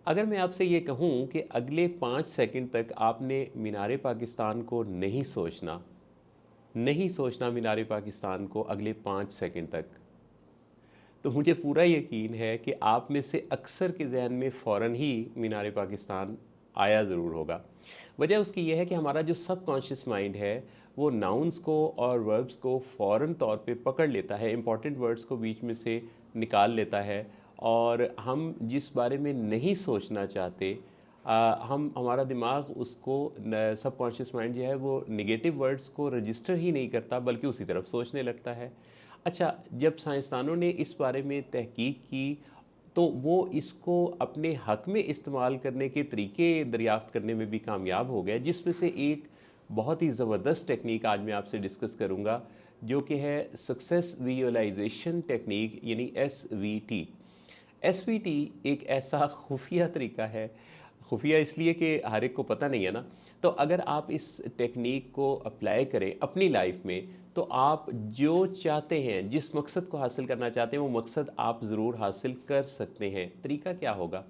अगर मैं आपसे ये कहूँ कि अगले 5 सेकंड तक आपने मीनार पाकिस्तान को नहीं सोचना मीनार पाकिस्तान को अगले 5 सेकंड तक, तो मुझे पूरा यकीन है कि आप में से अक्सर के ज़हन में फ़ौरन ही मीनार पाकिस्तान आया ज़रूर होगा। वजह उसकी यह है कि हमारा जो सबकॉन्शियस माइंड है, वो नाउन्स को और वर्ब्स को फ़ौरन तौर पे पकड़ लेता है, इम्पॉर्टेंट वर्ड्स को बीच में से निकाल लेता है और हम जिस बारे में नहीं सोचना चाहते, हम हमारा दिमाग उसको सबकॉन्शियस माइंड जो है वो नेगेटिव वर्ड्स को रजिस्टर ही नहीं करता बल्कि उसी तरफ सोचने लगता है। अच्छा, जब साइंसदानों ने इस बारे में तहकीक की तो वो इसको अपने हक में इस्तेमाल करने के तरीके दरियाफ्त करने में भी कामयाब हो गए, जिसमें से एक बहुत ही ज़बरदस्त टेक्निक आज मैं आपसे डिस्कस करूंगा, जो कि है सक्सेस विजुअलाइजेशन टेक्निक, यानी SVT। SVT एक ऐसा खुफिया तरीका है, खुफिया इसलिए कि हर एक को पता नहीं है ना। तो अगर आप इस टेक्निक को अप्लाई करें अपनी लाइफ में, तो आप जो चाहते हैं, जिस मकसद को हासिल करना चाहते हैं, वो मकसद आप ज़रूर हासिल कर सकते हैं। तरीका क्या होगा?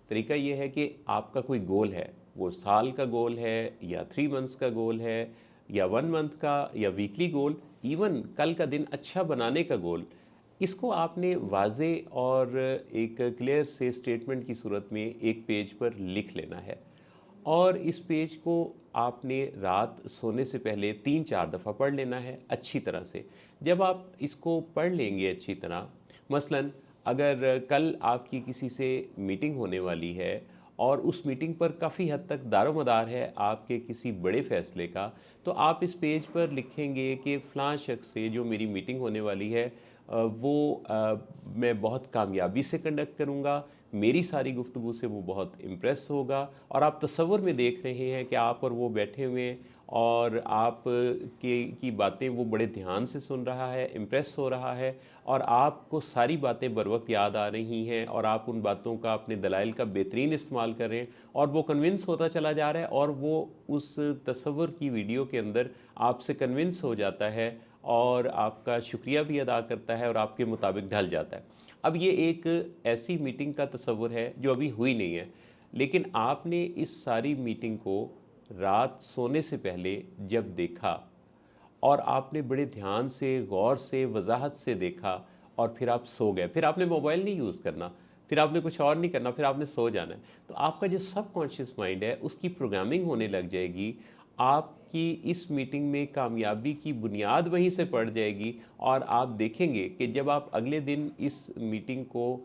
तरीका ये है कि आपका कोई गोल है, वो साल का गोल है या 3 मंथ्स का गोल है या 1 मंथ का या वीकली गोल, इवन कल का दिन अच्छा बनाने का गोल। इसको आपने वाज़े और एक क्लियर से स्टेटमेंट की सूरत में एक पेज पर लिख लेना है और इस पेज को आपने रात सोने से पहले 3-4 दफ़ा पढ़ लेना है अच्छी तरह से। जब आप इसको पढ़ लेंगे अच्छी तरह, मसलन अगर कल आपकी किसी से मीटिंग होने वाली है और उस मीटिंग पर काफ़ी हद तक दारोमदार है आपके किसी बड़े फ़ैसले का, तो आप इस पेज पर लिखेंगे कि फ़लाँ शख्स से जो मेरी मीटिंग होने वाली है, मैं बहुत कामयाबी से कंडक्ट करूँगा, मेरी सारी गुफ्तगू से वो बहुत इम्प्रेस होगा। और आप तसव्वुर में देख रहे हैं कि आप और वो बैठे हुए हैं और आप के की बातें वो बड़े ध्यान से सुन रहा है, इम्प्रेस हो रहा है और आपको सारी बातें बर वक्त याद आ रही हैं और आप उन बातों का, अपने दलाइल का बेहतरीन इस्तेमाल कर रहे हैं और वो कन्विंस होता चला जा रहा है और वो उस तसव्वुर की वीडियो के अंदर आपसे कन्विंस हो जाता है और आपका शुक्रिया भी अदा करता है और आपके मुताबिक ढल जाता है। अब ये एक ऐसी मीटिंग का तसव्वुर है जो अभी हुई नहीं है, लेकिन आपने इस सारी मीटिंग को रात सोने से पहले जब देखा और आपने बड़े ध्यान से, गौर से, वजाहत से देखा और फिर आप सो गए, फिर आपने मोबाइल नहीं यूज़ करना, फिर आपने कुछ और नहीं करना, फिर आपने सो जाना है। तो आपका जो सबकॉन्शियस माइंड है उसकी प्रोग्रामिंग होने लग जाएगी, आपकी इस मीटिंग में कामयाबी की बुनियाद वहीं से पड़ जाएगी और आप देखेंगे कि जब आप अगले दिन इस मीटिंग को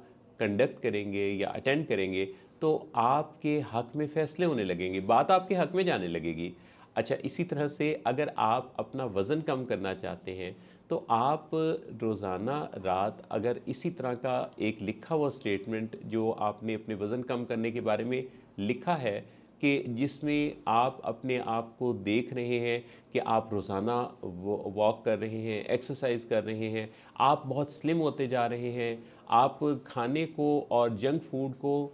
कंडक्ट करेंगे या अटेंड करेंगे, तो आपके हक़ में फ़ैसले होने लगेंगे, बात आपके हक़ में जाने लगेगी। अच्छा, इसी तरह से अगर आप अपना वज़न कम करना चाहते हैं, तो आप रोज़ाना रात अगर इसी तरह का एक लिखा हुआ स्टेटमेंट जो आपने अपने वज़न कम करने के बारे में लिखा है, कि जिसमें आप अपने आप को देख रहे हैं कि आप रोज़ाना वॉक कर रहे हैं, एक्सरसाइज कर रहे हैं, आप बहुत स्लिम होते जा रहे हैं, आप खाने को और जंक फूड को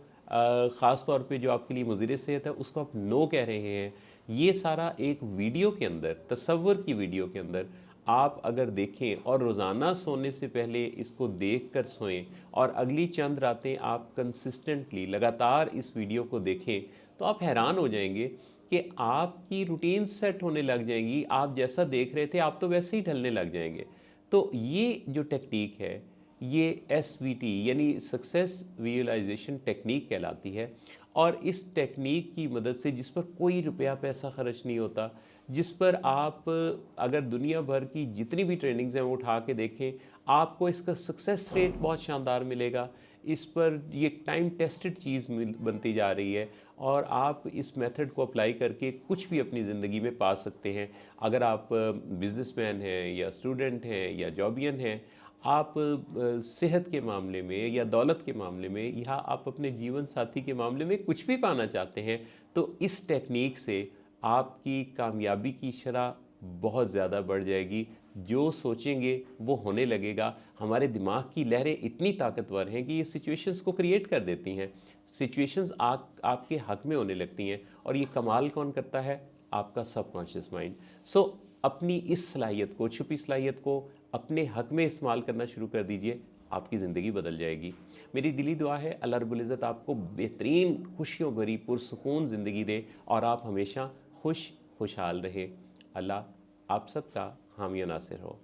ख़ास तौर पे जो आपके लिए मुज़िर सेहत है उसको आप नो कह रहे हैं। ये सारा एक वीडियो के अंदर, तसव्वुर की वीडियो के अंदर आप अगर देखें और रोज़ाना सोने से पहले इसको देख कर सोएं और अगली चंद रातें आप कंसिस्टेंटली लगातार इस वीडियो को देखें, तो आप हैरान हो जाएंगे कि आपकी रूटीन सेट होने लग जाएंगी। आप जैसा देख रहे थे आप तो वैसे ही ढलने लग जाएंगे। तो ये जो टेक्निक है, ये SVT यानी सक्सेस विजुअलाइजेशन टेक्निक कहलाती है और इस टेक्निक की मदद से, जिस पर कोई रुपया पैसा खर्च नहीं होता, जिस पर आप अगर दुनिया भर की जितनी भी ट्रेनिंग्स हैं वो उठा के देखें, आपको इसका सक्सेस रेट बहुत शानदार मिलेगा। इस पर ये टाइम टेस्टेड चीज़ बनती जा रही है और आप इस मेथड को अप्लाई करके कुछ भी अपनी ज़िंदगी में पा सकते हैं। अगर आप बिजनेसमैन हैं या स्टूडेंट हैं या जॉबियन हैं, आप सेहत के मामले में या दौलत के मामले में या आप अपने जीवन साथी के मामले में कुछ भी पाना चाहते हैं, तो इस टेक्निक से आपकी कामयाबी की शरह बहुत ज़्यादा बढ़ जाएगी। जो सोचेंगे वो होने लगेगा। हमारे दिमाग की लहरें इतनी ताकतवर हैं कि ये सिचुएशंस को क्रिएट कर देती हैं। सिचुएशंस आपके हक में होने लगती हैं और ये कमाल कौन करता है? आपका सबकॉन्शियस माइंड। अपनी इस सलाहियत को, छुपी सलाहियत को अपने हक में इस्तेमाल करना शुरू कर दीजिए। आपकी ज़िंदगी बदल जाएगी। मेरी दिली दुआ है अल्लाह रब्बुल इज़्ज़त आपको बेहतरीन खुशियों भरी पुरसुकून ज़िंदगी दे और आप हमेशा खुशहाल रहें। अल्लाह आप सबका हामी और नासिर हो।